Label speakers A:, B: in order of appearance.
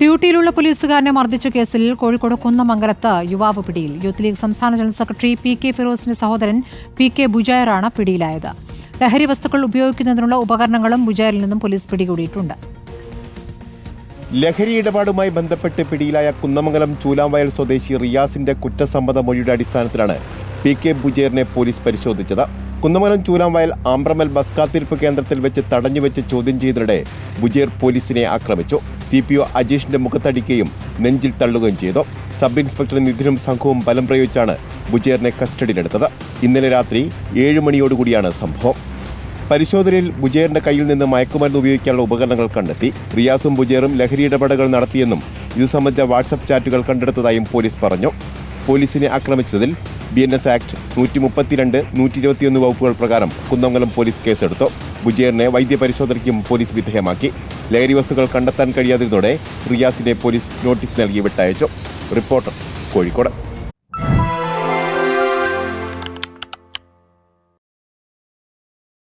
A: ഡ്യൂട്ടിയിലുള്ള പോലീസുകാരനെ മർദ്ദിച്ച കേസിൽ കോഴിക്കോട് കുന്നമംഗലത്ത് യുവാവ് പിടിയിൽ. യൂത്ത് ലീഗ് സംസ്ഥാന ജനറൽ സെക്രട്ടറി പി.കെ. ഫിറോസിന്റെ സഹോദരൻ പി.കെ. ബുജൈറാണ് പിടിയിലായത്. ലഹരി വസ്തുക്കൾ ഉപയോഗിക്കുന്നതിനുള്ള ഉപകരണങ്ങളും ബുജൈറിൽ നിന്നും പോലീസ് പിടികൂടിയിട്ടുണ്ട്.
B: ലഹരി ഇടപാടുമായി ബന്ധപ്പെട്ട് പിടിയിലായ കുന്നമംഗലം ചൂലാംവയൽ സ്വദേശി റിയാസിന്റെ കുറ്റസമ്മത മൊഴിയുടെ അടിസ്ഥാനത്തിലാണ് പി.കെ. ബുജൈറിനെ പോലീസ് പരിശോധിച്ചത്. കുന്നമംഗലം ചൂലാംവയൽ ആമ്പ്രമൽ ബസ് കാത്തിരിപ്പ് കേന്ദ്രത്തിൽ വെച്ച് തടഞ്ഞുവെച്ച് ചോദ്യം ചെയ്തതിനിടെ ബുജൈർ പോലീസിനെ ആക്രമിച്ചു. CPO അജീഷിന്റെ മുഖത്തടിക്കുകയും നെഞ്ചിൽ തള്ളുകയും ചെയ്തു. സബ് ഇൻസ്പെക്ടർ നിധിനും സംഘവും ബലം പ്രയോഗിച്ചാണ് ബുജൈറിനെ കസ്റ്റഡിയിലെടുത്തത്. ഇന്നലെ രാത്രി 7 മണിയോടുകൂടിയാണ് സംഭവം. പരിശോധനയിൽ ബുജൈറിന്റെ കയ്യിൽ നിന്ന് മയക്കുമരുന്ന് ഉപയോഗിക്കാനുള്ള ഉപകരണങ്ങൾ കണ്ടെത്തി. റിയാസും ബുജൈറും ലഹരി ഇടപാടുകൾ നടത്തിയെന്നും ഇത് സംബന്ധിച്ച വാട്സ്ആപ്പ് ചാറ്റുകൾ കണ്ടെടുത്തതായും പോലീസ് പറഞ്ഞു. പോലീസിനെ ആക്രമിച്ചതിൽ BNS ആക്ട് 132, 121 വകുപ്പുകൾ പ്രകാരം കുന്നമംഗലം പോലീസ് കേസെടുത്തു. ബുജൈറിനെ വൈദ്യപരിശോധനയ്ക്കും പോലീസ് വിധേയമാക്കി. ലഹരി വസ്തുക്കൾ കണ്ടെത്താൻ കഴിയാതിരുന്നതോടെ റിയാസിനെ പോലീസ് നോട്ടീസ് നൽകി വിട്ടയച്ചു. റിപ്പോർട്ടർ, കോഴിക്കോട്.